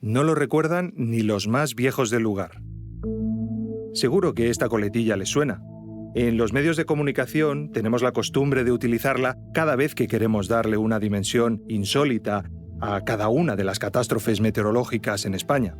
no lo recuerdan ni los más viejos del lugar. Seguro que esta coletilla les suena. En los medios de comunicación tenemos la costumbre de utilizarla cada vez que queremos darle una dimensión insólita a cada una de las catástrofes meteorológicas en España.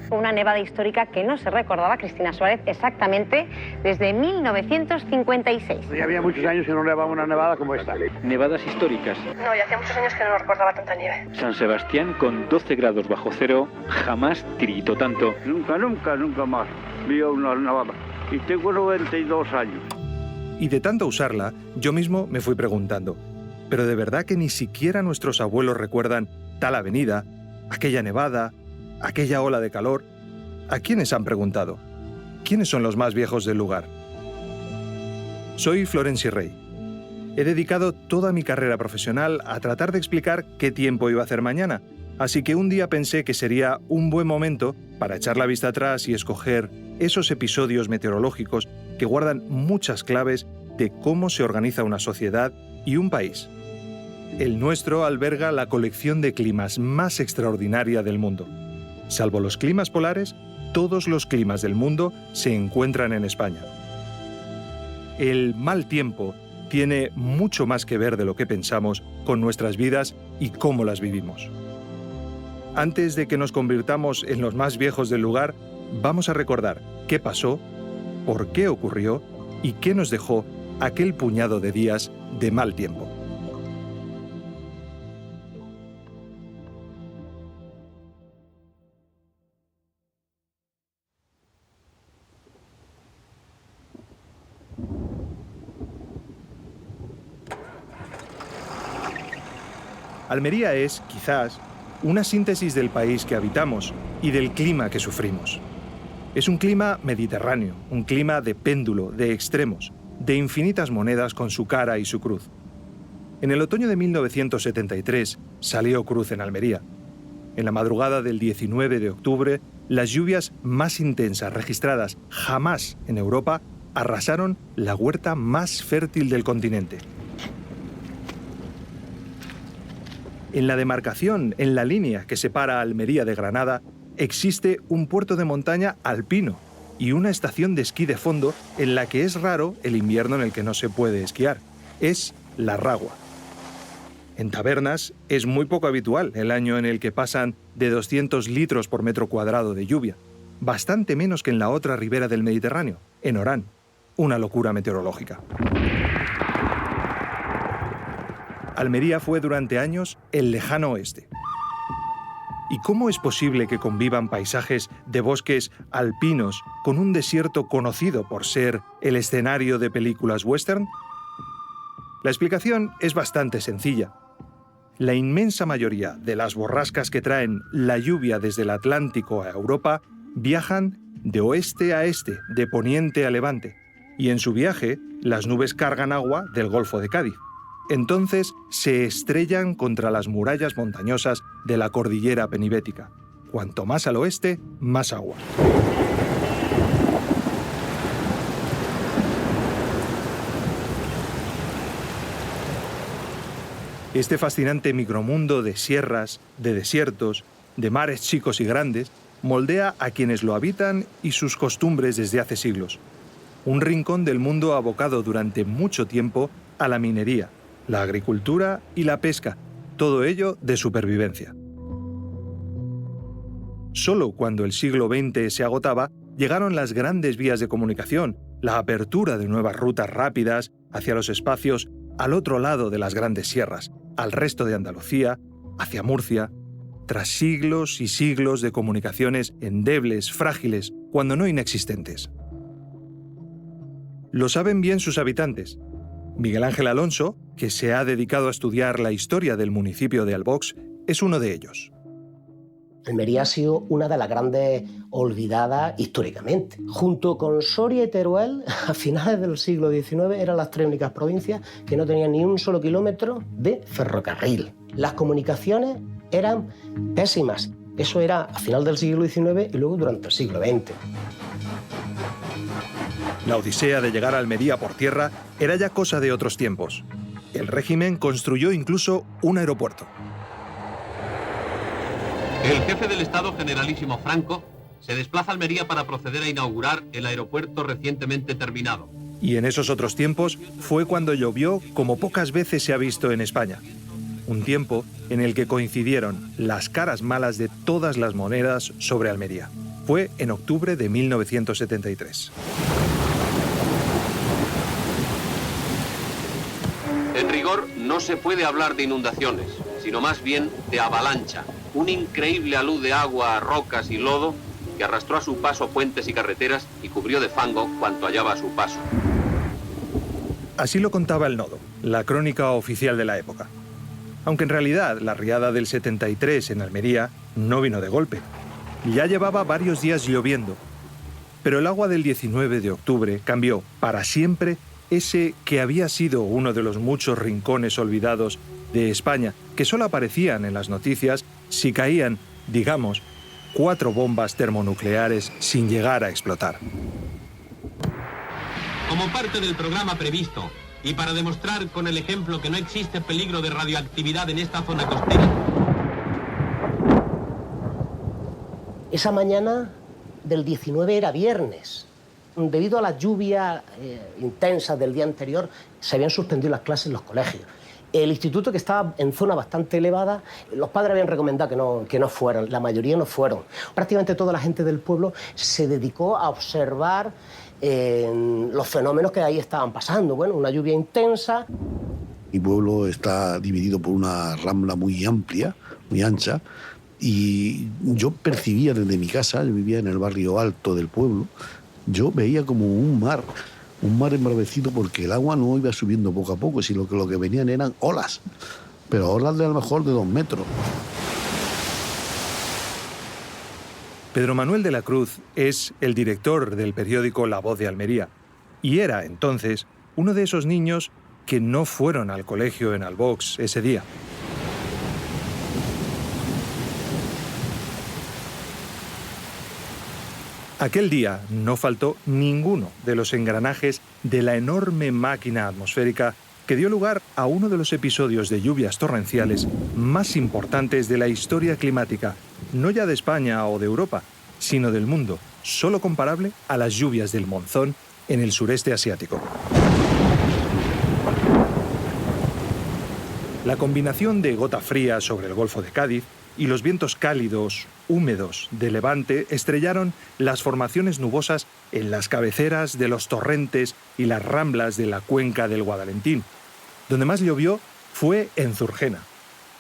Fue una nevada histórica que no se recordaba, Cristina Suárez, exactamente desde 1956. Ya había muchos años que no nevaba una nevada como esta. Nevadas históricas. No, ya hacía muchos años que no recordaba tanta nieve. San Sebastián con 12 grados bajo cero jamás tiritó tanto. Nunca más vi una nevada. Y tengo 92 años. Y de tanto usarla, yo mismo me fui preguntando, ¿pero de verdad que ni siquiera nuestros abuelos recuerdan tal avenida, aquella nevada, aquella ola de calor? ¿A quiénes han preguntado? ¿Quiénes son los más viejos del lugar? Soy Florenci Rey. He dedicado toda mi carrera profesional a tratar de explicar qué tiempo iba a hacer mañana, así que un día pensé que sería un buen momento para echar la vista atrás y escoger esos episodios meteorológicos que guardan muchas claves de cómo se organiza una sociedad y un país. El nuestro alberga la colección de climas más extraordinaria del mundo. Salvo los climas polares, todos los climas del mundo se encuentran en España. El mal tiempo tiene mucho más que ver de lo que pensamos con nuestras vidas y cómo las vivimos. Antes de que nos convirtamos en los más viejos del lugar, vamos a recordar qué pasó, por qué ocurrió y qué nos dejó aquel puñado de días de mal tiempo. Almería es, quizás, una síntesis del país que habitamos y del clima que sufrimos. Es un clima mediterráneo, un clima de péndulo, de extremos, de infinitas monedas con su cara y su cruz. En el otoño de 1973 salió cruz en Almería. En la madrugada del 19 de octubre, las lluvias más intensas registradas jamás en Europa arrasaron la huerta más fértil del continente. En la demarcación, en la línea que separa Almería de Granada, existe un puerto de montaña alpino y una estación de esquí de fondo en la que es raro el invierno en el que no se puede esquiar. Es La Ragua. En Tabernas es muy poco habitual el año en el que pasan de 200 litros por metro cuadrado de lluvia, bastante menos que en la otra ribera del Mediterráneo, en Orán. Una locura meteorológica. Almería fue durante años el lejano oeste. ¿Y cómo es posible que convivan paisajes de bosques alpinos con un desierto conocido por ser el escenario de películas western? La explicación es bastante sencilla. La inmensa mayoría de las borrascas que traen la lluvia desde el Atlántico a Europa viajan de oeste a este, de poniente a levante, y en su viaje las nubes cargan agua del Golfo de Cádiz. Entonces se estrellan contra las murallas montañosas de la cordillera penibética. Cuanto más al oeste, más agua. Este fascinante micromundo de sierras, de desiertos, de mares chicos y grandes, moldea a quienes lo habitan y sus costumbres desde hace siglos. Un rincón del mundo abocado durante mucho tiempo a la minería, la agricultura y la pesca, todo ello de supervivencia. Solo cuando el siglo XX se agotaba, llegaron las grandes vías de comunicación, la apertura de nuevas rutas rápidas hacia los espacios al otro lado de las grandes sierras, al resto de Andalucía, hacia Murcia, tras siglos y siglos de comunicaciones endebles, frágiles, cuando no inexistentes. Lo saben bien sus habitantes. Miguel Ángel Alonso, que se ha dedicado a estudiar la historia del municipio de Albox, es uno de ellos. Almería ha sido una de las grandes olvidadas históricamente. Junto con Soria y Teruel, a finales del siglo XIX eran las tres únicas provincias que no tenían ni un solo kilómetro de ferrocarril. Las comunicaciones eran pésimas. Eso era a final del siglo XIX y luego durante el siglo XX. La odisea de llegar a Almería por tierra era ya cosa de otros tiempos. El régimen construyó incluso un aeropuerto. El jefe del Estado, Generalísimo Franco, se desplaza a Almería para proceder a inaugurar el aeropuerto recientemente terminado. Y en esos otros tiempos fue cuando llovió como pocas veces se ha visto en España. Un tiempo en el que coincidieron las caras malas de todas las monedas sobre Almería. Fue en octubre de 1973. En rigor, no se puede hablar de inundaciones, sino más bien de avalancha. Un increíble alud de agua, rocas y lodo que arrastró a su paso puentes y carreteras y cubrió de fango cuanto hallaba a su paso. Así lo contaba El Nodo, la crónica oficial de la época. Aunque en realidad la riada del 73 en Almería no vino de golpe. Ya llevaba varios días lloviendo. Pero el agua del 19 de octubre cambió para siempre ese que había sido uno de los muchos rincones olvidados de España, que solo aparecían en las noticias si caían, digamos, 4 bombas termonucleares sin llegar a explotar. Como parte del programa previsto y para demostrar con el ejemplo que no existe peligro de radioactividad en esta zona costera. Esa mañana del 19 era viernes. Debido a las lluvias intensas del día anterior, se habían suspendido las clases en los colegios. El instituto, que estaba en zona bastante elevada, los padres habían recomendado que no fueran, la mayoría no fueron. Prácticamente toda la gente del pueblo se dedicó a observar los fenómenos que ahí estaban pasando. Bueno, una lluvia intensa. Mi pueblo está dividido por una rambla muy amplia, muy ancha, y yo percibía desde mi casa, yo vivía en el barrio alto del pueblo, yo veía como un mar embravecido, porque el agua no iba subiendo poco a poco, sino que lo que venían eran olas, pero olas de a lo mejor de 2 metros. Pedro Manuel de la Cruz es el director del periódico La Voz de Almería y era entonces uno de esos niños que no fueron al colegio en Albox ese día. Aquel día no faltó ninguno de los engranajes de la enorme máquina atmosférica que dio lugar a uno de los episodios de lluvias torrenciales más importantes de la historia climática, no ya de España o de Europa, sino del mundo, solo comparable a las lluvias del monzón en el sureste asiático. La combinación de gota fría sobre el Golfo de Cádiz y los vientos cálidos, húmedos de Levante estrellaron las formaciones nubosas en las cabeceras de los torrentes y las ramblas de la cuenca del Guadalentín. Donde más llovió fue en Zurgena.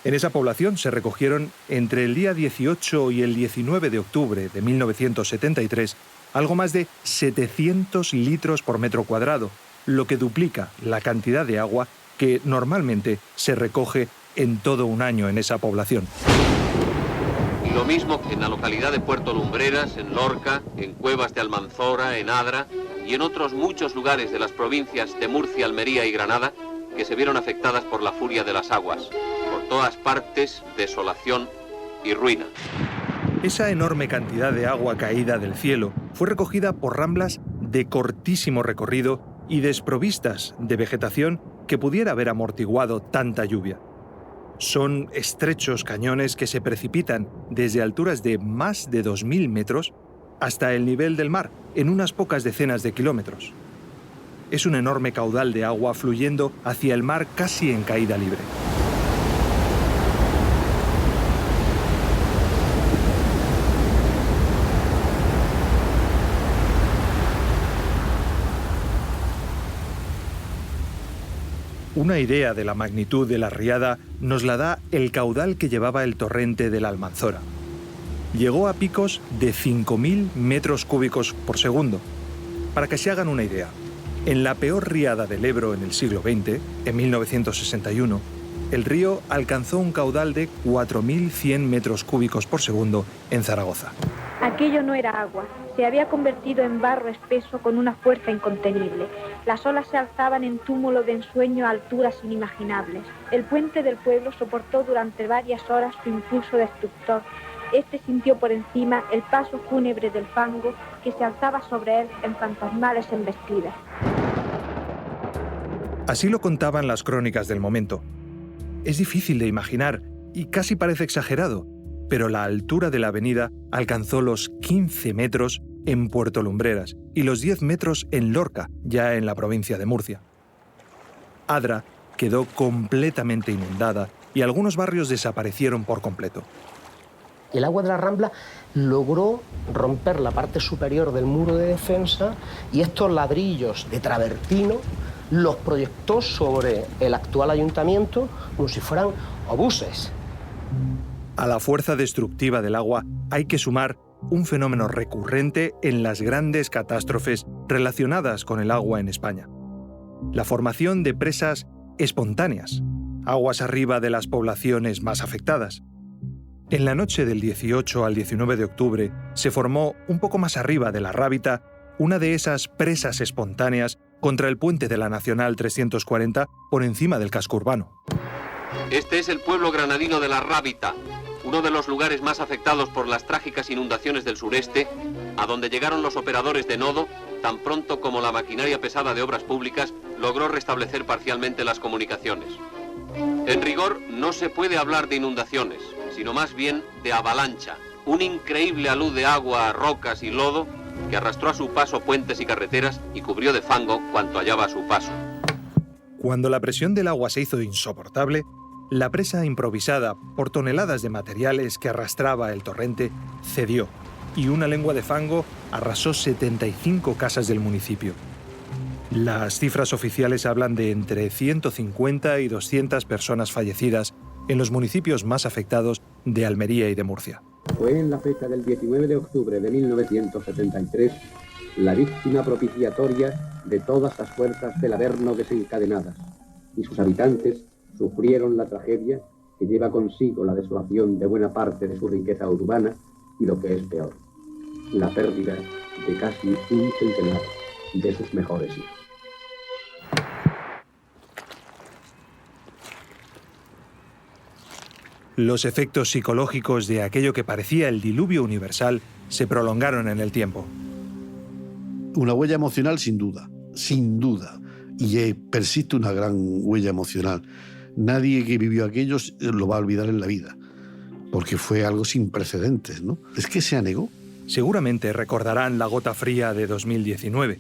En esa población se recogieron entre el día 18 y el 19 de octubre de 1973 algo más de 700 litros por metro cuadrado, lo que duplica la cantidad de agua que normalmente se recoge en todo un año en esa población. Lo mismo que en la localidad de Puerto Lumbreras, en Lorca, en Cuevas de Almanzora, en Adra y en otros muchos lugares de las provincias de Murcia, Almería y Granada que se vieron afectadas por la furia de las aguas. Por todas partes, desolación y ruina. Esa enorme cantidad de agua caída del cielo fue recogida por ramblas de cortísimo recorrido y desprovistas de vegetación que pudiera haber amortiguado tanta lluvia. Son estrechos cañones que se precipitan desde alturas de más de 2.000 metros hasta el nivel del mar, en unas pocas decenas de kilómetros. Es un enorme caudal de agua fluyendo hacia el mar casi en caída libre. Una idea de la magnitud de la riada nos la da el caudal que llevaba el torrente de la Almanzora. Llegó a picos de 5.000 metros cúbicos por segundo. Para que se hagan una idea, en la peor riada del Ebro en el siglo XX, en 1961, el río alcanzó un caudal de 4.100 metros cúbicos por segundo en Zaragoza. Aquello no era agua, se había convertido en barro espeso con una fuerza incontenible. Las olas se alzaban en túmulo de ensueño a alturas inimaginables. El puente del pueblo soportó durante varias horas su impulso destructor. Este sintió por encima el paso fúnebre del fango que se alzaba sobre él en fantasmales embestidas. Así lo contaban las crónicas del momento. Es difícil de imaginar y casi parece exagerado, pero la altura de la avenida alcanzó los 15 metros en Puerto Lumbreras y los 10 metros en Lorca, ya en la provincia de Murcia. Adra quedó completamente inundada y algunos barrios desaparecieron por completo. El agua de la Rambla logró romper la parte superior del muro de defensa y estos ladrillos de travertino los proyectó sobre el actual ayuntamiento como si fueran obuses. A la fuerza destructiva del agua hay que sumar un fenómeno recurrente en las grandes catástrofes relacionadas con el agua en España: la formación de presas espontáneas, aguas arriba de las poblaciones más afectadas. En la noche del 18 al 19 de octubre se formó, un poco más arriba de la Rábita, una de esas presas espontáneas contra el puente de la Nacional 340 por encima del casco urbano. Este es el pueblo granadino de la Rábita, uno de los lugares más afectados por las trágicas inundaciones del sureste, a donde llegaron los operadores de nodo tan pronto como la maquinaria pesada de obras públicas logró restablecer parcialmente las comunicaciones. En rigor, no se puede hablar de inundaciones, sino más bien de avalancha, un increíble alud de agua, rocas y lodo que arrastró a su paso puentes y carreteras y cubrió de fango cuanto hallaba a su paso. Cuando la presión del agua se hizo insoportable, la presa improvisada por toneladas de materiales que arrastraba el torrente cedió y una lengua de fango arrasó 75 casas del municipio. Las cifras oficiales hablan de entre 150 y 200 personas fallecidas en los municipios más afectados de Almería y de Murcia. Fue en la fecha del 19 de octubre de 1973 la víctima propiciatoria de todas las fuerzas del Averno desencadenadas, y sus habitantes sufrieron la tragedia que lleva consigo la desolación de buena parte de su riqueza urbana y, lo que es peor, la pérdida de casi un centenar de sus mejores hijos. Los efectos psicológicos de aquello que parecía el diluvio universal se prolongaron en el tiempo. Una huella emocional sin duda, y persiste una gran huella emocional. Nadie que vivió aquello lo va a olvidar en la vida, porque fue algo sin precedentes, ¿no? Es que se anegó. Seguramente recordarán la gota fría de 2019.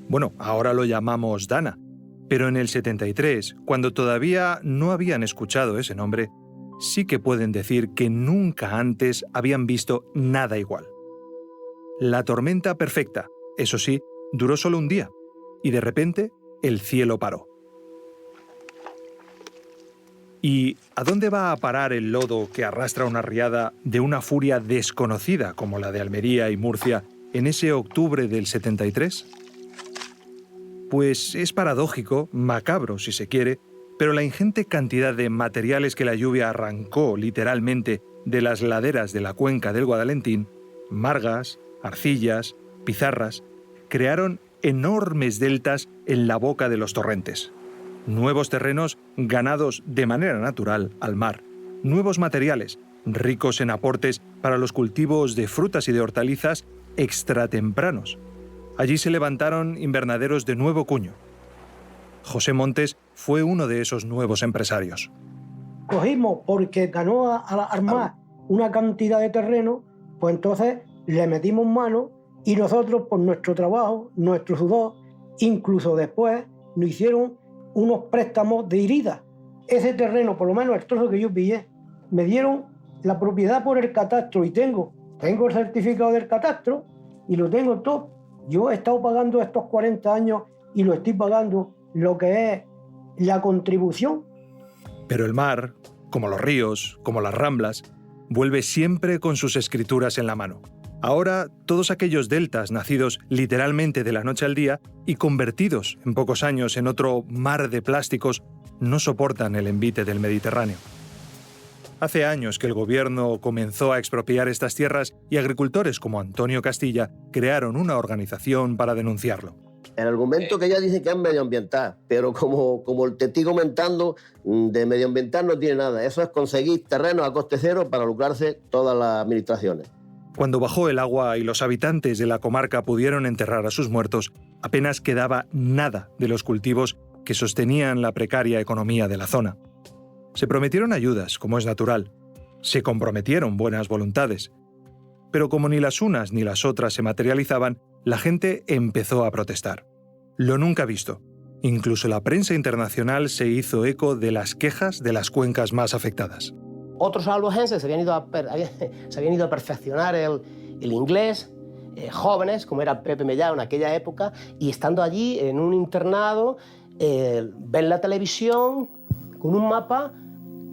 Bueno, ahora lo llamamos Dana, pero en el 73, cuando todavía no habían escuchado ese nombre, sí que pueden decir que nunca antes habían visto nada igual. La tormenta perfecta, eso sí, duró solo un día, y de repente el cielo paró. ¿Y a dónde va a parar el lodo que arrastra una riada de una furia desconocida como la de Almería y Murcia en ese octubre del 73? Pues es paradójico, macabro si se quiere, pero la ingente cantidad de materiales que la lluvia arrancó literalmente de las laderas de la cuenca del Guadalentín, margas, arcillas, pizarras, crearon enormes deltas en la boca de los torrentes. Nuevos terrenos ganados de manera natural al mar, nuevos materiales, ricos en aportes para los cultivos de frutas y de hortalizas extratempranos. Allí se levantaron invernaderos de nuevo cuño. José Montes fue uno de esos nuevos empresarios. Cogimos porque ganó al mar una cantidad de terreno, pues entonces le metimos mano y nosotros, por nuestro trabajo, nuestro sudor, incluso después nos hicieron unos préstamos de Irida. Ese terreno, por lo menos el trozo que yo pillé, me dieron la propiedad por el catastro y tengo el certificado del catastro y lo tengo todo. Yo he estado pagando estos 40 años y lo estoy pagando lo que es la contribución. Pero el mar, como los ríos, como las ramblas, vuelve siempre con sus escrituras en la mano. Ahora, todos aquellos deltas nacidos literalmente de la noche al día y convertidos en pocos años en otro mar de plásticos, no soportan el envite del Mediterráneo. Hace años que el gobierno comenzó a expropiar estas tierras y agricultores como Antonio Castilla crearon una organización para denunciarlo. El argumento que ella dice que es medioambiental, pero como te estoy comentando, de medioambiental no tiene nada. Eso es conseguir terrenos a coste cero para lucrarse todas las administraciones. Cuando bajó el agua y los habitantes de la comarca pudieron enterrar a sus muertos, apenas quedaba nada de los cultivos que sostenían la precaria economía de la zona. Se prometieron ayudas, como es natural, Se comprometieron buenas voluntades. Pero como ni las unas ni las otras se materializaban, la gente empezó a protestar. Lo nunca visto. Incluso la prensa internacional se hizo eco de las quejas de las cuencas más afectadas. Otros albogenses se habían ido a perfeccionar el inglés, jóvenes, como era Pepe Mellado en aquella época, y estando allí en un internado, ven la televisión con un mapa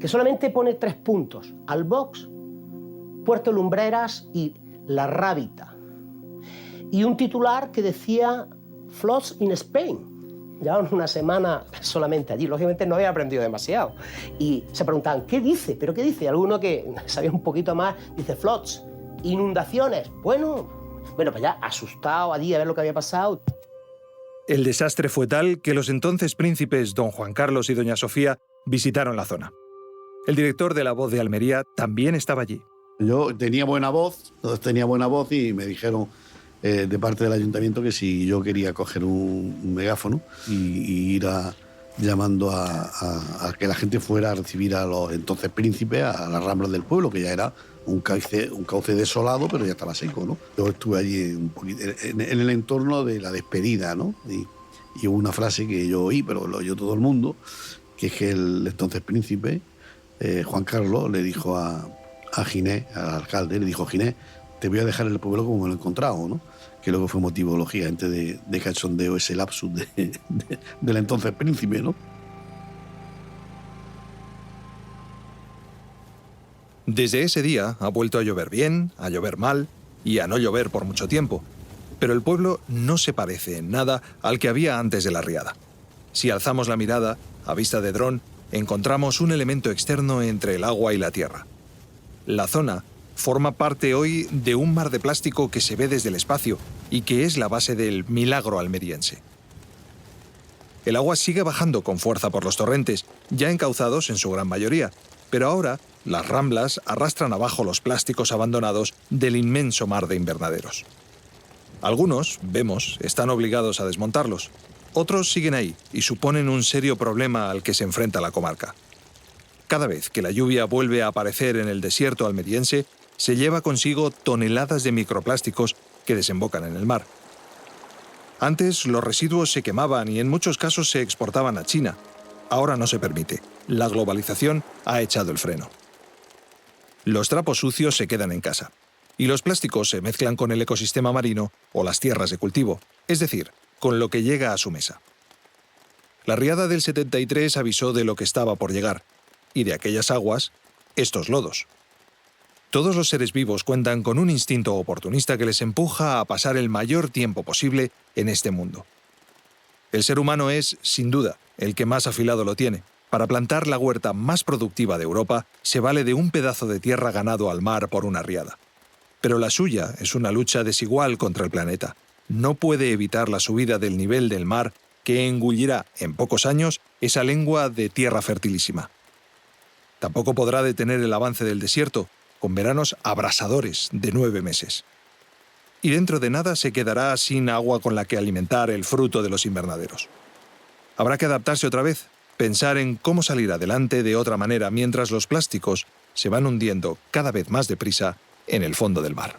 que solamente pone 3 puntos: Albox, Puerto Lumbreras y La Rábita. Y un titular que decía Floods in Spain. Llevaban una semana solamente allí. Lógicamente no había aprendido demasiado. Y se preguntaban, ¿qué dice? ¿Pero qué dice? Alguno que sabía un poquito más dice floods, inundaciones. Bueno, pues ya asustado allí a ver lo que había pasado. El desastre fue tal que los entonces príncipes don Juan Carlos y doña Sofía visitaron la zona. El director de La Voz de Almería también estaba allí. Yo tenía buena voz y me dijeron de parte del ayuntamiento que si yo quería coger un megáfono y ir llamando a que la gente fuera a recibir a los entonces príncipes a las ramblas del pueblo, que ya era un cauce desolado, pero ya estaba seco, ¿no? Yo estuve allí en el entorno de la despedida, ¿no? Y hubo una frase que yo oí, pero lo oyó todo el mundo, que es que el entonces príncipe, Juan Carlos, le dijo a Ginés, al alcalde, le dijo: Ginés, te voy a dejar el pueblo como me lo he encontrado, ¿no? Que luego fue motivo, lógicamente, de cachondeo ese lapsus del entonces príncipe, ¿no? Desde ese día ha vuelto a llover bien, a llover mal y a no llover por mucho tiempo. Pero el pueblo no se parece en nada al que había antes de la riada. Si alzamos la mirada, a vista de dron, encontramos un elemento externo entre el agua y la tierra. La zona forma parte hoy de un mar de plástico que se ve desde el espacio y que es la base del milagro almeriense. El agua sigue bajando con fuerza por los torrentes, ya encauzados en su gran mayoría, pero ahora las ramblas arrastran abajo los plásticos abandonados del inmenso mar de invernaderos. Algunos, vemos, están obligados a desmontarlos. Otros siguen ahí y suponen un serio problema al que se enfrenta la comarca. Cada vez que la lluvia vuelve a aparecer en el desierto almeriense, se lleva consigo toneladas de microplásticos que desembocan en el mar. Antes los residuos se quemaban y en muchos casos se exportaban a China. Ahora no se permite. La globalización ha echado el freno. Los trapos sucios se quedan en casa y los plásticos se mezclan con el ecosistema marino o las tierras de cultivo, es decir, con lo que llega a su mesa. La riada del 73 avisó de lo que estaba por llegar y de aquellas aguas, estos lodos. Todos los seres vivos cuentan con un instinto oportunista que les empuja a pasar el mayor tiempo posible en este mundo. El ser humano es, sin duda, el que más afilado lo tiene. Para plantar la huerta más productiva de Europa, se vale de un pedazo de tierra ganado al mar por una riada. Pero la suya es una lucha desigual contra el planeta. No puede evitar la subida del nivel del mar que engullirá en pocos años esa lengua de tierra fertilísima. Tampoco podrá detener el avance del desierto, con veranos abrasadores de 9 meses. Y dentro de nada se quedará sin agua con la que alimentar el fruto de los invernaderos. Habrá que adaptarse otra vez, pensar en cómo salir adelante de otra manera mientras los plásticos se van hundiendo cada vez más deprisa en el fondo del mar.